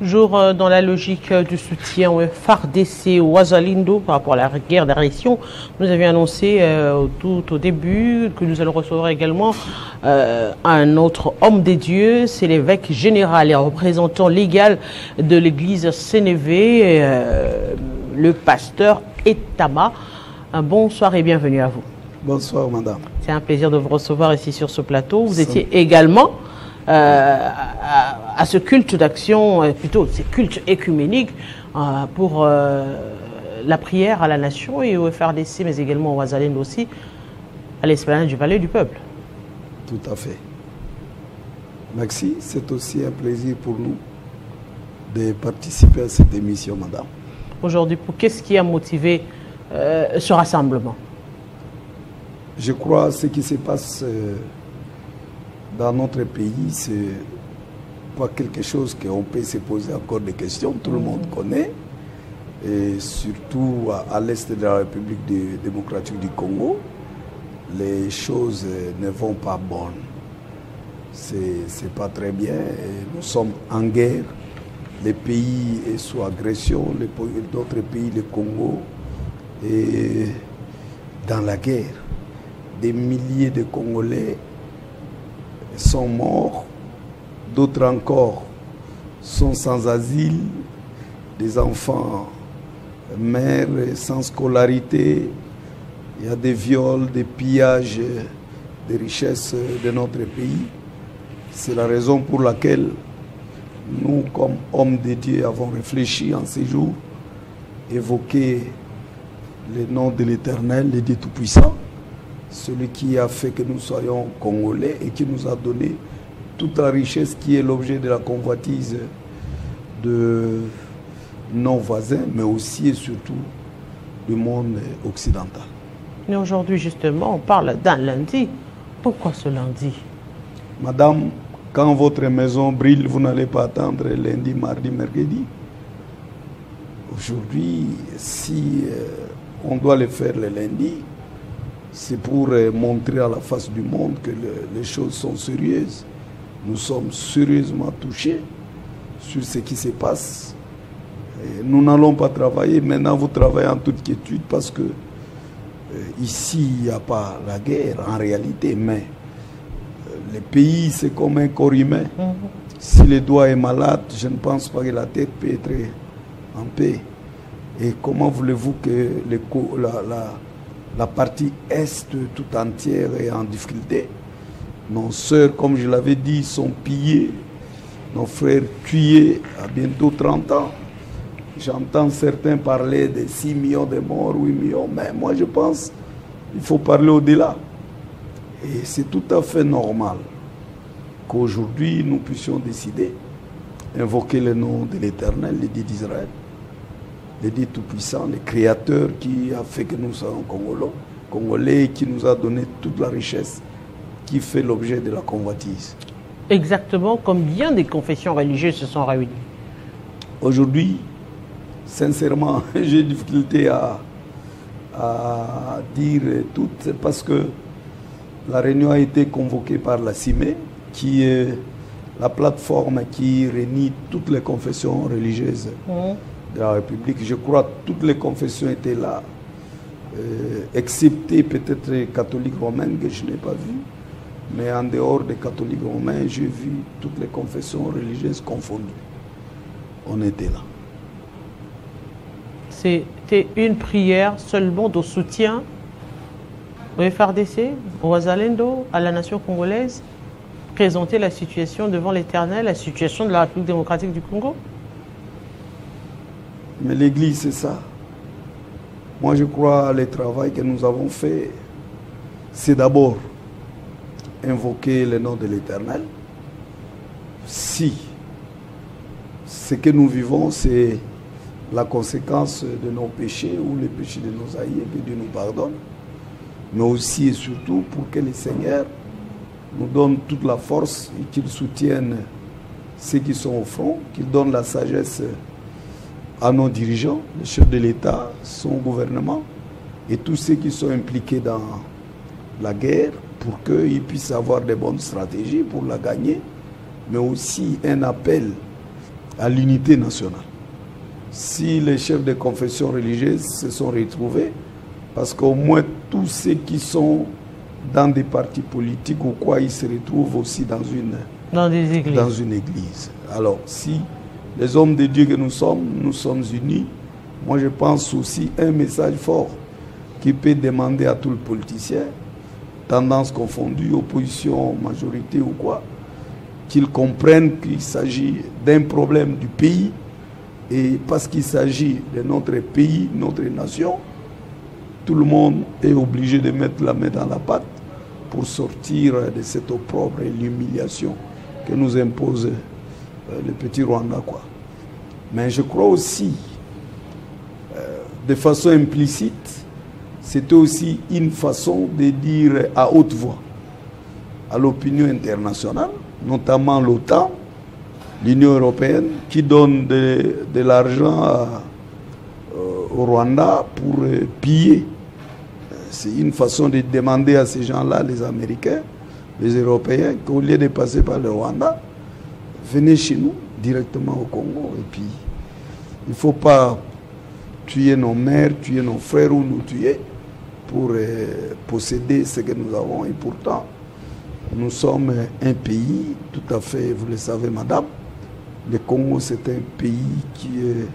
Toujours dans la logique du soutien au FARDC Ouazalendo par rapport à la guerre d'agression, nous avions annoncé tout au début que nous allons recevoir également un autre homme des dieux, c'est l'évêque général et représentant légal de l'église Sénévé, le pasteur Etama. Bonsoir et bienvenue à vous. Bonsoir madame. C'est un plaisir de vous recevoir ici sur ce plateau. Vous étiez également à ce culte d'action, plutôt ce culte écuménique pour la prière à la nation et au FARDC, mais également au Ouazalendo aussi, à l'esplanade du Palais du Peuple. Tout à fait. Merci, c'est aussi un plaisir pour nous de participer à cette émission, madame. Aujourd'hui, qu'est-ce qui a motivé ce rassemblement? Je crois que ce qui se passe dans notre pays, c'est pas quelque chose qu'on peut se poser encore des questions. Tout le monde connaît, et surtout à l'est de la République démocratique du Congo, les choses ne vont pas bonnes. C'est pas très bien. Et nous sommes en guerre. Les pays sont sous agression, d'autres pays, le Congo, et dans la guerre. Des milliers de Congolais sont morts, d'autres encore sont sans asile, des enfants, mères sans scolarité, il y a des viols, des pillages des richesses de notre pays. C'est la raison pour laquelle nous, comme hommes de Dieu, avons réfléchi en ces jours, évoqué le nom de l'Éternel, le Dieu Tout-Puissant, celui qui a fait que nous soyons Congolais et qui nous a donné toute la richesse qui est l'objet de la convoitise de nos voisins, mais aussi et surtout du monde occidental. Mais aujourd'hui, justement, on parle d'un lundi. Pourquoi ce lundi? Madame, quand votre maison brille, vous n'allez pas attendre lundi, mardi, mercredi. Aujourd'hui, si on doit le faire le lundi, c'est pour montrer à la face du monde que les choses sont sérieuses. Nous sommes sérieusement touchés sur ce qui se passe. Et nous n'allons pas travailler. Maintenant, vous travaillez en toute quiétude parce que ici, il n'y a pas la guerre en réalité, mais le pays, c'est comme un corps humain. Si le doigt est malade, je ne pense pas que la tête peut être en paix. Et comment voulez-vous que la partie est tout entière est en difficulté? Nos sœurs, comme je l'avais dit, sont pillées. Nos frères tués à bientôt 30 ans. J'entends certains parler de 6 millions de morts, 8 millions, mais moi je pense qu'il faut parler au-delà. Et c'est tout à fait normal qu'aujourd'hui nous puissions décider d'invoquer le nom de l'Éternel, le Dieu d'Israël, le Dieu Tout-Puissant, le Créateur qui a fait que nous soyons Congolais, qui nous a donné toute la richesse qui fait l'objet de la convoitise. Exactement, combien de confessions religieuses se sont réunies? Aujourd'hui, sincèrement, j'ai difficulté à dire toutes, parce que la réunion a été convoquée par la CIME, qui est la plateforme qui réunit toutes les confessions religieuses de la République. Je crois que toutes les confessions étaient là, excepté peut-être les catholiques romains que je n'ai pas vu. Mais en dehors des catholiques romains, j'ai vu toutes les confessions religieuses confondues. On était là. C'était une prière seulement de soutien au FARDC, au Ouazalendo, à la nation congolaise, présenter la situation devant l'Éternel, la situation de la République démocratique du Congo? Mais l'Église, c'est ça. Moi, je crois que le travail que nous avons fait, c'est d'abord invoquer le nom de l'Éternel. Si ce que nous vivons, c'est la conséquence de nos péchés ou les péchés de nos aïeux, que Dieu nous pardonne, mais aussi et surtout pour que le Seigneur nous donne toute la force et qu'il soutienne ceux qui sont au front, qu'il donne la sagesse à nos dirigeants, le chef de l'État, son gouvernement et tous ceux qui sont impliqués dans la guerre, pour qu'ils puissent avoir de bonnes stratégies pour la gagner, mais aussi un appel à l'unité nationale. Si les chefs de confession religieuse se sont retrouvés, parce qu'au moins tous ceux qui sont dans des partis politiques ou quoi, ils se retrouvent aussi dans une église. Alors, si les hommes de Dieu que nous sommes unis, moi je pense aussi un message fort qui peut demander à tout le politicien, tendance confondue, opposition, majorité ou quoi, qu'ils comprennent qu'il s'agit d'un problème du pays, et parce qu'il s'agit de notre pays, notre nation, tout le monde est obligé de mettre la main dans la pâte pour sortir de cette opprobre et l'humiliation que nous impose le petit Rwanda, quoi. Mais je crois aussi, de façon implicite, c'était aussi une façon de dire à haute voix à l'opinion internationale, notamment l'OTAN, l'Union européenne, qui donne de l'argent au Rwanda pour piller. C'est une façon de demander à ces gens-là, les Américains, les Européens, qu'au lieu de passer par le Rwanda, venez chez nous, directement au Congo. Et puis, il ne faut pas tuer nos mères, tuer nos frères ou nous tuer pour posséder ce que nous avons. Et pourtant, nous sommes un pays, tout à fait, vous le savez, madame, le Congo, c'est un pays qui est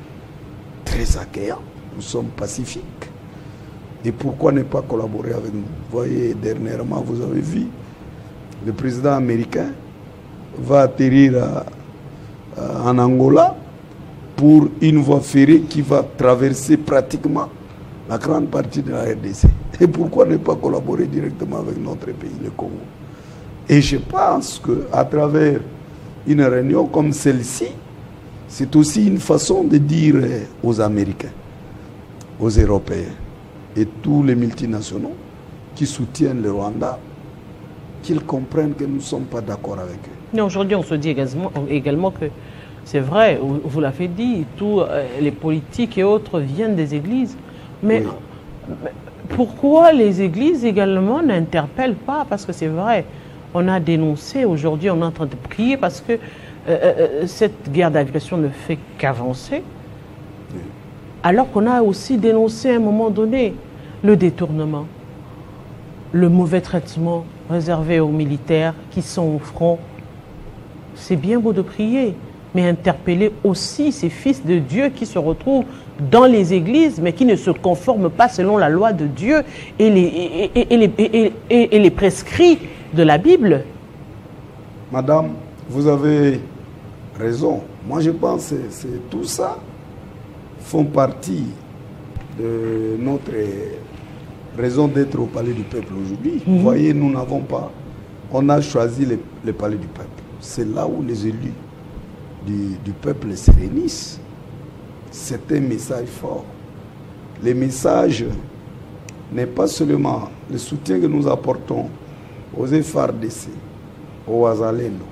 très accueillant. Nous sommes pacifiques. Et pourquoi ne pas collaborer avec nous? Vous voyez, dernièrement, vous avez vu, le président américain va atterrir en Angola pour une voie ferrée qui va traverser pratiquement la grande partie de la RDC. Et pourquoi ne pas collaborer directement avec notre pays, le Congo? Et je pense qu'à travers une réunion comme celle-ci, c'est aussi une façon de dire aux Américains, aux Européens et tous les multinationaux qui soutiennent le Rwanda, qu'ils comprennent que nous ne sommes pas d'accord avec eux. Mais aujourd'hui, on se dit également que c'est vrai, vous l'avez dit, tous les politiques et autres viennent des églises. Mais oui, pourquoi les églises également n'interpellent pas? Parce que c'est vrai, on a dénoncé, aujourd'hui on est en train de prier parce que cette guerre d'agression ne fait qu'avancer. Oui. Alors qu'on a aussi dénoncé à un moment donné le détournement, le mauvais traitement réservé aux militaires qui sont au front. C'est bien beau de prier, mais interpeller aussi ces fils de Dieu qui se retrouvent dans les églises, mais qui ne se conforment pas selon la loi de Dieu et les prescrits de la Bible. Madame, vous avez raison. Moi, je pense que tout ça font partie de notre raison d'être au palais du peuple aujourd'hui. Vous voyez, nous n'avons pas... On a choisi le palais du peuple. C'est là où les élus du peuple se réunissent. C'est un message fort. Le message n'est pas seulement le soutien que nous apportons aux FARDC, aux Wazalendo,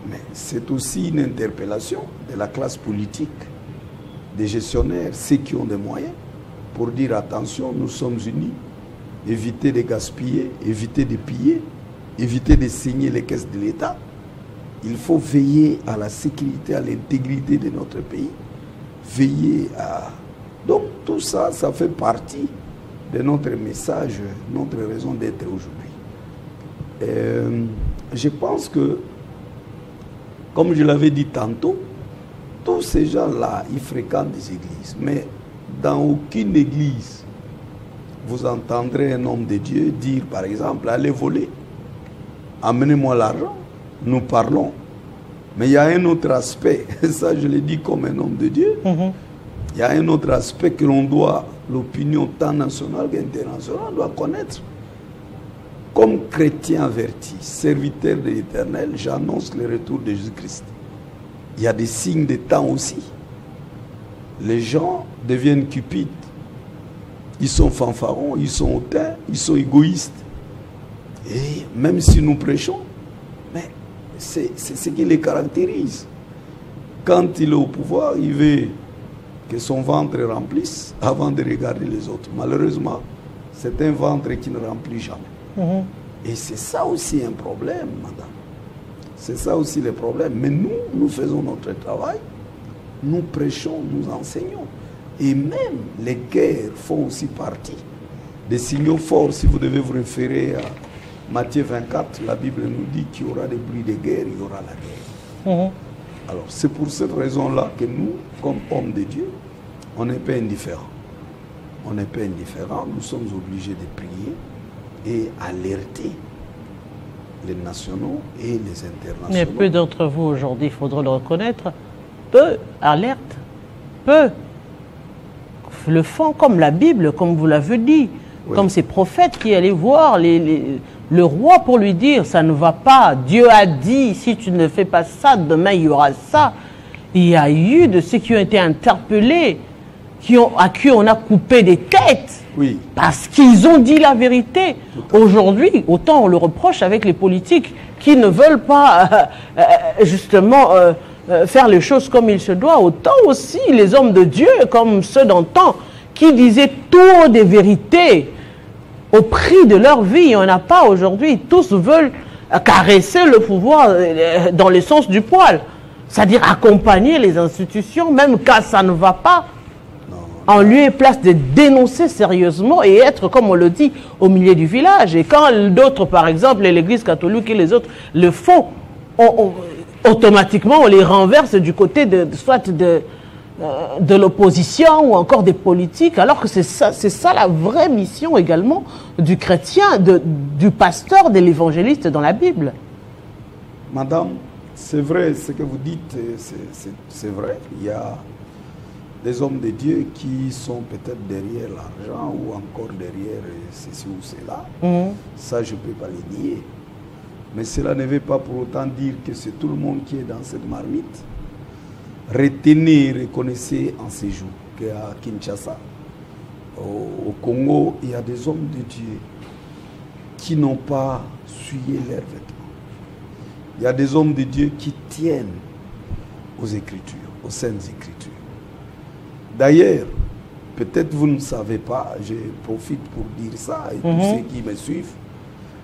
mais c'est aussi une interpellation de la classe politique, des gestionnaires, ceux qui ont des moyens, pour dire attention, nous sommes unis, éviter de gaspiller, éviter de piller, éviter de saigner les caisses de l'État. Il faut veiller à la sécurité, à l'intégrité de notre pays, veiller à... Donc tout ça, ça fait partie de notre message, notre raison d'être aujourd'hui. Je pense que, comme je l'avais dit tantôt, tous ces gens-là, ils fréquentent des églises. Mais dans aucune église, vous entendrez un homme de Dieu dire, par exemple, allez voler, amenez-moi l'argent, nous parlons. Mais il y a un autre aspect, ça je l'ai dit comme un homme de Dieu, il y a un autre aspect que l'on doit, l'opinion tant nationale qu'internationale doit connaître. Comme chrétien averti, serviteur de l'Éternel, j'annonce le retour de Jésus-Christ. Il y a des signes de temps aussi. Les gens deviennent cupides. Ils sont fanfarons, ils sont hautains, ils sont égoïstes. Et même si nous prêchons, mais c'est ce qui les caractérise. Quand il est au pouvoir, il veut que son ventre remplisse avant de regarder les autres. Malheureusement, c'est un ventre qui ne remplit jamais. Et c'est ça aussi un problème, madame. C'est ça aussi le problème. Mais nous, nous faisons notre travail, nous prêchons, nous enseignons. Et même les guerres font aussi partie des signaux forts. Si vous devez vous référer à Matthieu 24, la Bible nous dit qu'il y aura des bruits de guerre, il y aura la guerre. Alors c'est pour cette raison-là que nous, comme hommes de Dieu, on n'est pas indifférents. On n'est pas indifférents, nous sommes obligés de prier et alerter les nationaux et les internationaux. Mais peu d'entre vous aujourd'hui, il faudra le reconnaître, peu alertent, peu le font comme la Bible, comme vous l'avez dit, oui. Comme ces prophètes qui allaient voir le roi pour lui dire, ça ne va pas, Dieu a dit, si tu ne fais pas ça, demain il y aura ça. Il y a eu de ceux qui ont été interpellés, à qui on a coupé des têtes, oui. Parce qu'ils ont dit la vérité. Aujourd'hui, autant on le reproche avec les politiques qui ne veulent pas justement faire les choses comme il se doit, autant aussi les hommes de Dieu, comme ceux d'antan, qui disaient tout des vérités au prix de leur vie. Il n'y en a pas aujourd'hui. Tous veulent caresser le pouvoir dans le sens du poil, c'est-à-dire accompagner les institutions, même quand ça ne va pas, en lieu et place de dénoncer sérieusement et être, comme on le dit, au milieu du village. Et quand d'autres, par exemple, l'Église catholique et les autres le font, automatiquement on les renverse du côté soit de l'opposition ou encore des politiques, alors que c'est ça la vraie mission également du chrétien, du pasteur, de l'évangéliste dans la Bible. Madame, c'est vrai, ce que vous dites, c'est vrai. Il y a des hommes de Dieu qui sont peut-être derrière l'argent ou encore derrière ceci ou cela. Ça, je ne peux pas le nier. Mais cela ne veut pas pour autant dire que c'est tout le monde qui est dans cette marmite. Retenez, reconnaissez en ces jours qu'à Kinshasa, au Congo, il y a des hommes de Dieu qui n'ont pas souillé leurs vêtements. Il y a des hommes de Dieu qui tiennent aux Écritures, aux Saintes Écritures. D'ailleurs, peut-être vous ne savez pas, je profite pour dire ça, et tous ceux qui me suivent,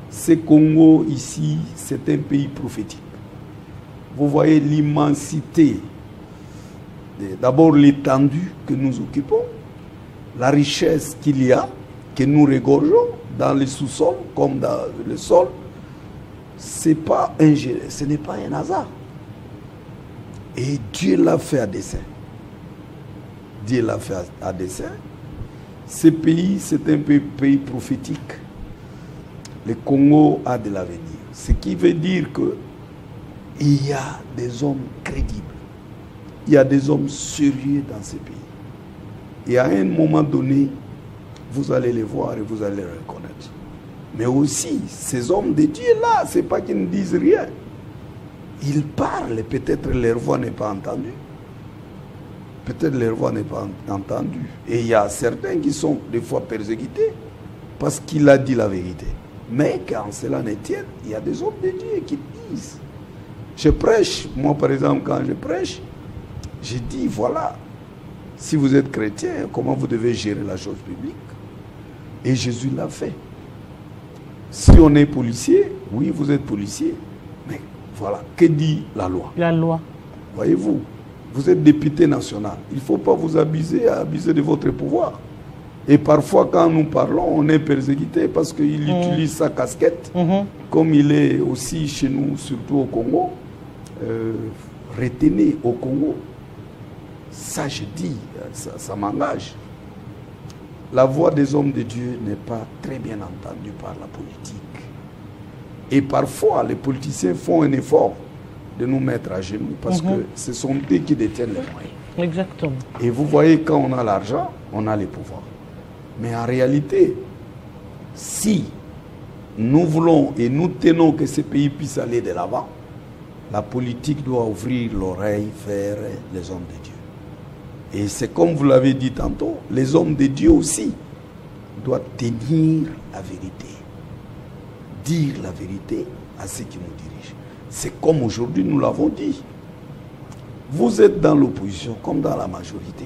ce Congo ici, c'est un pays prophétique. Vous voyez l'immensité, d'abord l'étendue que nous occupons, la richesse qu'il y a, que nous regorgeons dans les sous-sols comme dans le sol. Ce n'est pas un hasard. Et Dieu l'a fait à dessein. Dieu l'a fait à dessein. Ce pays, c'est un pays prophétique. Le Congo a de l'avenir. Ce qui veut dire qu'il y a des hommes crédibles. Il y a des hommes sérieux dans ce pays. Et à un moment donné, vous allez les voir et vous allez les reconnaître. Mais aussi, ces hommes de Dieu-là, ce n'est pas qu'ils ne disent rien. Ils parlent, peut-être leur voix n'est pas entendue. Peut-être leur voix n'est pas entendue. Et il y a certains qui sont des fois persécutés parce qu'il a dit la vérité. Mais quand cela ne tient, il y a des hommes de Dieu qui disent. Je prêche, moi par exemple, quand je prêche, je dis, voilà, si vous êtes chrétien, comment vous devez gérer la chose publique? Et Jésus l'a fait. Si on est policier, oui, vous êtes policier, mais voilà, que dit la loi? La loi. Voyez-vous, vous êtes député national. Il ne faut pas vous abuser de votre pouvoir. Et parfois, quand nous parlons, on est persécuté parce qu'il utilise sa casquette, comme il est aussi chez nous, surtout au Congo. Retenez au Congo. Ça, je dis, ça m'engage. La voix des hommes de Dieu n'est pas très bien entendue par la politique. Et parfois, les politiciens font un effort de nous mettre à genoux parce que ce sont eux qui détiennent les moyens. Exactement. Et vous voyez, quand on a l'argent, on a les pouvoirs. Mais en réalité, si nous voulons et nous tenons que ce pays puisse aller de l'avant, la politique doit ouvrir l'oreille vers les hommes de Dieu. Et c'est comme vous l'avez dit tantôt, les hommes de Dieu aussi doivent tenir la vérité. Dire la vérité à ceux qui nous dirigent. C'est comme aujourd'hui nous l'avons dit. Vous êtes dans l'opposition comme dans la majorité.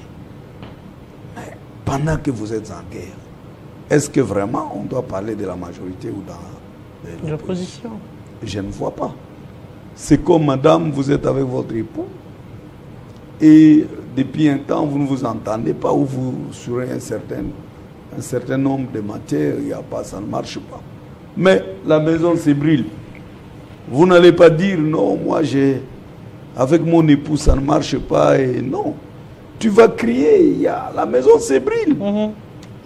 Mais pendant que vous êtes en guerre, est-ce que vraiment on doit parler de la majorité ou dans l'opposition? Je ne vois pas. C'est comme madame, vous êtes avec votre époux et depuis un temps, vous ne vous entendez pas ou vous sur un certain nombre de matières, il y a pas, ça ne marche pas. Mais la maison s'ébruite. Vous n'allez pas dire non, moi avec mon époux ça ne marche pas et non. Tu vas crier, la maison s'ébruite.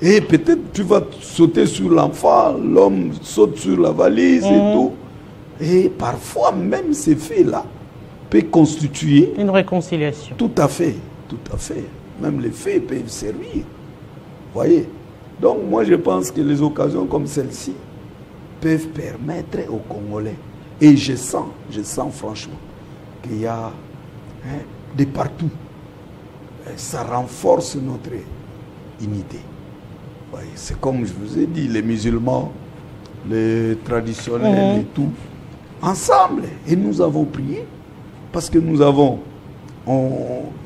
Et peut-être tu vas sauter sur l'enfant, l'homme saute sur la valise et tout. Et parfois même ces faits-là peuvent constituer une réconciliation. Tout à fait, tout à fait. Même les faits peuvent servir. Voyez. Donc moi je pense que les occasions comme celle-ci peuvent permettre aux Congolais. Et je sens franchement qu'il y a de partout. Ça renforce notre unité. C'est comme je vous ai dit, les musulmans, les traditionnels et tout, ensemble. Et nous avons prié parce que nous avons,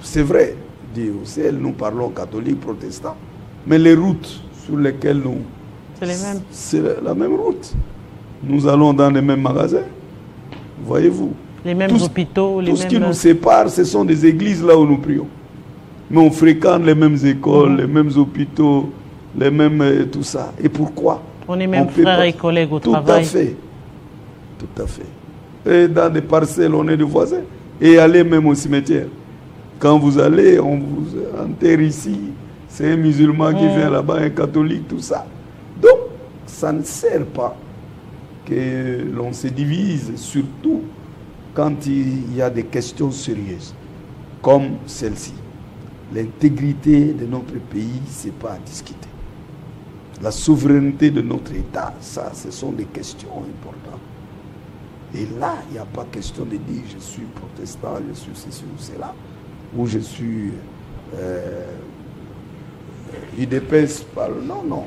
c'est vrai, Dieu au ciel, nous parlons catholiques, protestants, mais les routes sur lesquelles nous... C'est les mêmes. C'est la même route. Nous allons dans les mêmes magasins. Voyez-vous. Les mêmes hôpitaux, les mêmes... Tout ce qui nous sépare, ce sont des églises là où nous prions. Mais on fréquente les mêmes écoles, les mêmes hôpitaux, les mêmes tout ça. Et pourquoi? On est même frères et collègues au travail. Tout à fait. Tout à fait. Et dans des parcelles, on est des voisins. Et allez même au cimetière. Quand vous allez, on vous enterre ici. C'est un musulman qui vient là-bas, un catholique, tout ça. Donc, ça ne sert pas que l'on se divise, surtout quand il y a des questions sérieuses, comme celle-ci. L'intégrité de notre pays, ce n'est pas à discuter. La souveraineté de notre État, ça, ce sont des questions importantes. Et là, il n'y a pas question de dire je suis protestant, je suis ceci ou cela, ou je suis UDPS. Non, non.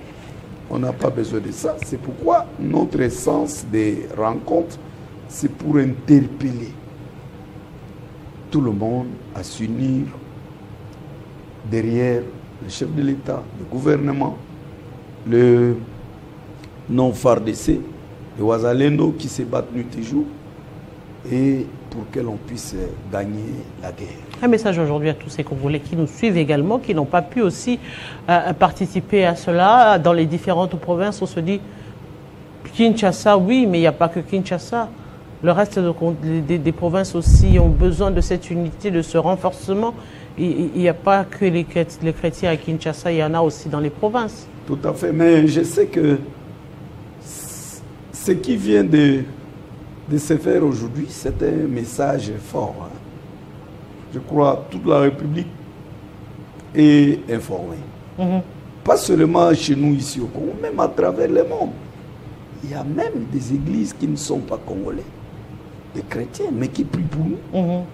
On n'a pas besoin de ça. C'est pourquoi notre essence des rencontres, c'est pour interpeller tout le monde à s'unir derrière le chef de l'État, le gouvernement, le non-FARDC, le Wazalendo qui se battent nuit et jour, et pour que l'on puisse gagner la guerre. Un message aujourd'hui à tous ces Congolais qui nous suivent également, qui n'ont pas pu aussi participer à cela. Dans les différentes provinces, on se dit Kinshasa, oui, mais il n'y a pas que Kinshasa. Le reste des provinces aussi ont besoin de cette unité, de ce renforcement. Il n'y a pas que les chrétiens à Kinshasa, il y en a aussi dans les provinces. Tout à fait, mais je sais que ce qui vient de se faire aujourd'hui, c'est un message fort. Hein. Je crois que toute la République est informée. Pas seulement chez nous ici au Congo, même à travers le monde. Il y a même des églises qui ne sont pas congolais, des chrétiens, mais qui prient pour nous.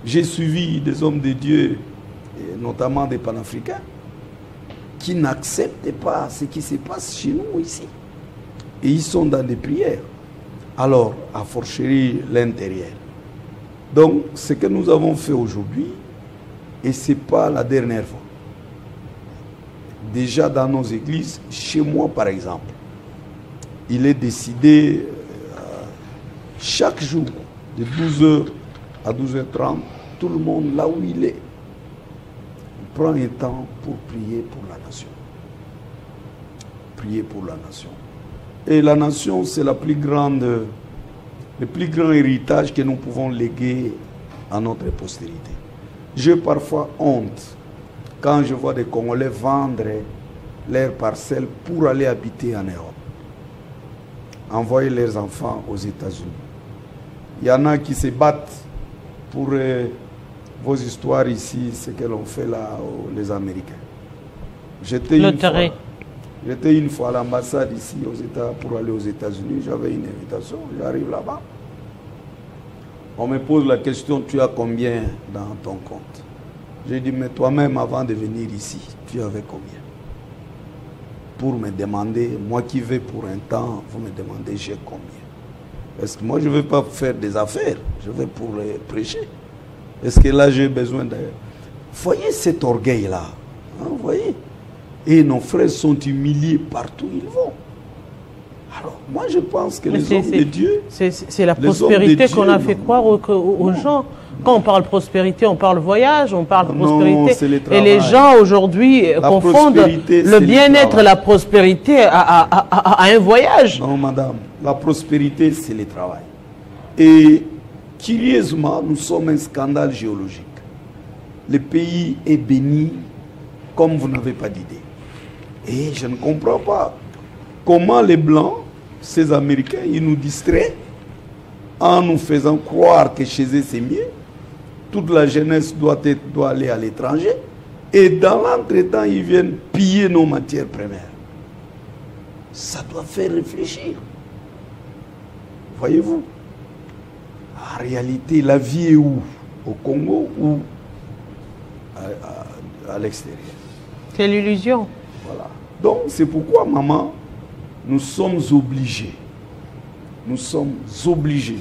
J'ai suivi des hommes de Dieu, et notamment des panafricains, qui n'acceptent pas ce qui se passe chez nous ici. Et ils sont dans des prières. Alors, à fortiori l'intérieur. Donc, ce que nous avons fait aujourd'hui, et ce n'est pas la dernière fois. Déjà dans nos églises, chez moi par exemple, il est décidé chaque jour, de 12h à 12h30, tout le monde là où il est, il prend un temps pour prier pour la nation. Prier pour la nation. Et la nation, c'est le plus grand héritage que nous pouvons léguer à notre postérité. J'ai parfois honte quand je vois des Congolais vendre leurs parcelles pour aller habiter en Europe. Envoyer leurs enfants aux États-Unis. Il y en a qui se battent pour vos histoires ici, ce que l'on fait là, les Américains. J'étais une fois à l'ambassade ici pour aller aux États-Unis. J'avais une invitation, j'arrive là-bas. On me pose la question, tu as combien dans ton compte? J'ai dit, mais toi-même, avant de venir ici, tu avais combien? Pour me demander, moi qui vais pour un temps, vous me demandez, j'ai combien? Parce que moi, je ne veux pas faire des affaires, je vais pour les prêcher. Est-ce que là, j'ai besoin de... Voyez cet orgueil-là, hein, voyez? Et nos frères sont humiliés partout où ils vont. Alors, moi, je pense que les hommes de Dieu... C'est la prospérité qu'on a fait croire aux gens. Quand on parle prospérité, on parle voyage, on parle prospérité. Et les gens aujourd'hui confondent le bien-être et la prospérité à un voyage. Non, madame. La prospérité, c'est le travail. Et curieusement, nous sommes un scandale géologique. Le pays est béni comme vous n'avez pas d'idée. Et je ne comprends pas comment les Blancs, ces Américains, ils nous distraient en nous faisant croire que chez eux c'est mieux. Toute la jeunesse doit aller à l'étranger. Et dans l'entretemps, ils viennent piller nos matières premières. Ça doit faire réfléchir. Voyez-vous? En réalité, la vie est où? Au Congo ou à l'extérieur? C'est l'illusion. Voilà. Donc, c'est pourquoi, maman, nous sommes obligés. Nous sommes obligés.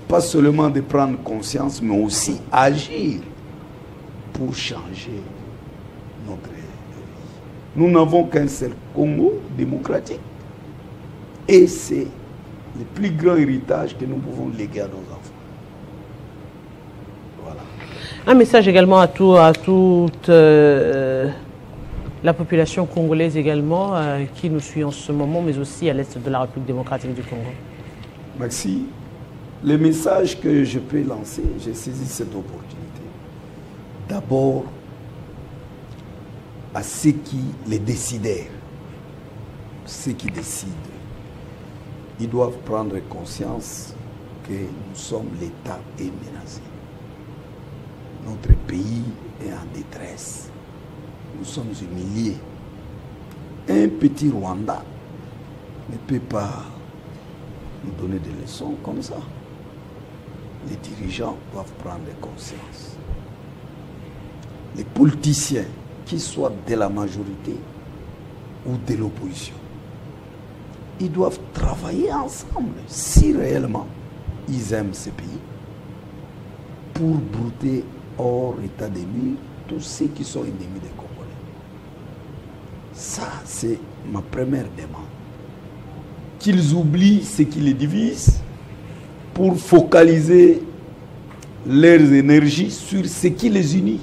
Pas seulement de prendre conscience, mais aussi agir pour changer notre vie. Nous n'avons qu'un seul Congo démocratique. Et c'est le plus grand héritage que nous pouvons léguer à nos enfants. Voilà. Un message également à toute la population congolaise également qui nous suit en ce moment, mais aussi à l'est de la République démocratique du Congo. Merci. Le message que je peux lancer, j'ai saisi cette opportunité. D'abord, à ceux qui les décidèrent, ceux qui décident, ils doivent prendre conscience que nous sommes l'État est menacé. Notre pays est en détresse. Nous sommes humiliés. Un petit Rwanda ne peut pas nous donner des leçons comme ça. Les dirigeants doivent prendre conscience. Les politiciens, qu'ils soient de la majorité ou de l'opposition, ils doivent travailler ensemble si réellement ils aiment ce pays pour brouter hors état des murs tous ceux qui sont ennemis des Congolais. Ça, c'est ma première demande. Qu'ils oublient ce qui les divise pour focaliser leurs énergies sur ce qui les unit.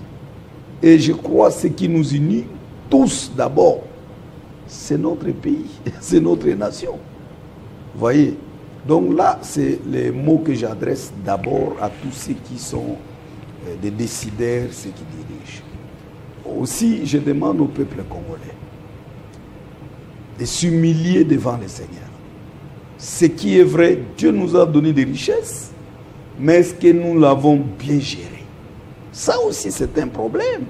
Et je crois que ce qui nous unit tous d'abord, c'est notre pays, c'est notre nation. Vous voyez? Donc là, c'est les mots que j'adresse d'abord à tous ceux qui sont des décideurs, ceux qui dirigent. Aussi, je demande au peuple congolais de s'humilier devant le Seigneur. Ce qui est vrai, Dieu nous a donné des richesses, mais est-ce que nous l'avons bien géré? Ça aussi, c'est un problème.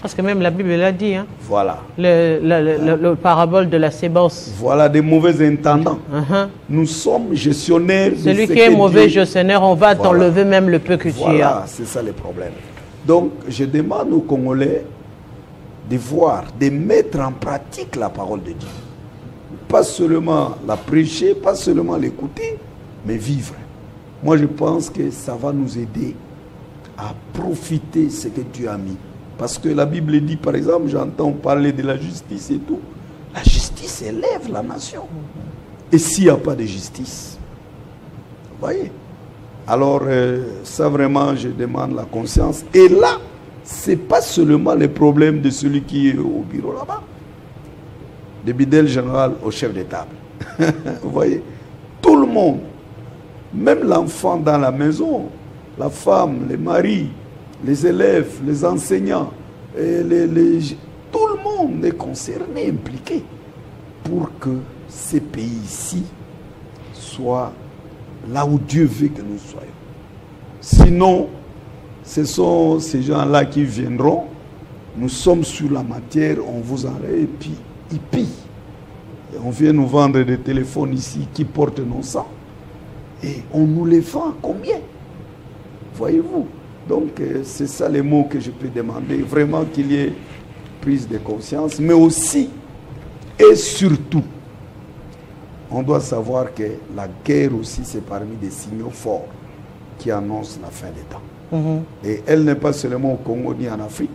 Parce que même la Bible l'a dit. Hein? Voilà. Le parabole de la sébasse. Voilà des mauvais intendants. Nous sommes gestionnaires. Celui qui est mauvais gestionnaire, on va t'enlever même le peu que tu as. Voilà, c'est ça le problème. Donc, je demande aux Congolais de voir, de mettre en pratique la parole de Dieu. Pas seulement la prêcher, pas seulement l'écouter, mais vivre. Moi, je pense que ça va nous aider à profiter de ce que Dieu a mis. Parce que la Bible dit, par exemple, j'entends parler de la justice et tout. La justice élève la nation. Et s'il n'y a pas de justice, vous voyez? Alors, ça vraiment, je demande la conscience. Et là, ce n'est pas seulement le problème de celui qui est au bureau là-bas. De bidel général au chef de table. Vous voyez? Tout le monde, même l'enfant dans la maison, la femme, les maris, les élèves, les enseignants, et tout le monde est concerné, impliqué, pour que ces pays-ci soient là où Dieu veut que nous soyons. Sinon, ce sont ces gens-là qui viendront, nous sommes sur la matière, on vous enlève et puis ils pillent. Et on vient nous vendre des téléphones ici qui portent nos sangs et on nous les vend combien? Voyez-vous? Donc, c'est ça les mots que je peux demander. Vraiment qu'il y ait prise de conscience. Mais aussi, et surtout, on doit savoir que la guerre aussi, c'est parmi des signaux forts qui annoncent la fin des temps. Et elle n'est pas seulement au Congo ni en Afrique.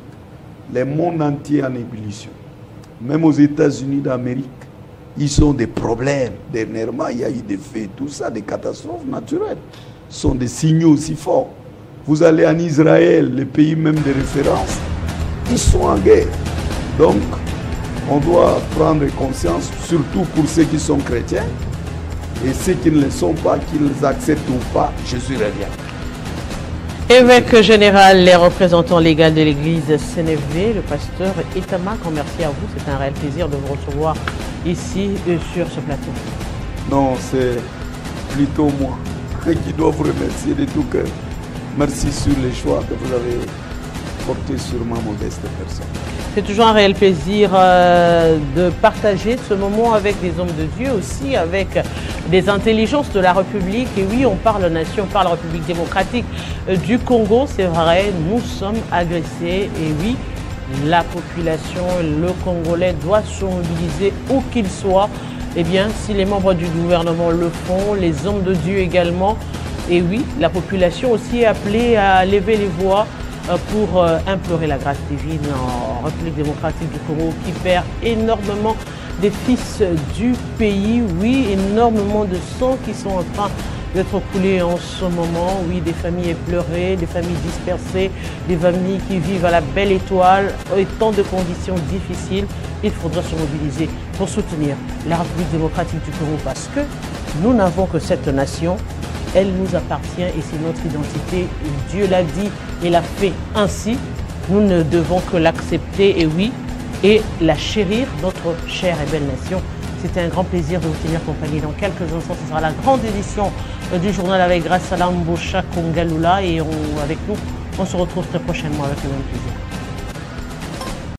Le monde entier est en ébullition. Même aux États-Unis d'Amérique, Ils ont des problèmes. Dernièrement, il y a eu des faits, tout ça, des catastrophes naturelles. Ce sont des signaux aussi forts. Vous allez en Israël, les pays même de référence, ils sont en guerre. Donc, on doit prendre conscience, surtout pour ceux qui sont chrétiens, et ceux qui ne le sont pas, qu'ils acceptent ou pas, Jésus revient. Évêque général, les représentants légaux de l'église CNFV, le pasteur Itama, merci à vous. C'est un réel plaisir de vous recevoir ici sur ce plateau. Non, c'est plutôt moi qui dois vous remercier de tout cœur. Merci sur les choix que vous avez portés sur ma modeste personne. C'est toujours un réel plaisir de partager ce moment avec des hommes de Dieu, aussi avec des intelligences de la République. Et oui, on parle nation, on parle République démocratique du Congo, c'est vrai, nous sommes agressés. Et oui, la population, le Congolais doit se mobiliser où qu'il soit. Eh bien, si les membres du gouvernement le font, les hommes de Dieu également. Et oui, la population aussi est appelée à lever les voix pour implorer la grâce divine en République démocratique du Congo qui perd énormément des fils du pays. Oui, énormément de sang qui sont en train d'être coulés en ce moment. Oui, des familles éplorées, des familles dispersées, des familles qui vivent à la belle étoile et tant de conditions difficiles. Il faudra se mobiliser pour soutenir la République démocratique du Congo parce que nous n'avons que cette nation. Elle nous appartient et c'est notre identité. Dieu l'a dit et l'a fait ainsi. Nous ne devons que l'accepter et oui, et la chérir, notre chère et belle nation. C'était un grand plaisir de vous tenir compagnie. Dans quelques instants, ce sera la grande édition du journal avec Grâce Salam Boucha Kongalula et avec nous, on se retrouve très prochainement avec le même plaisir.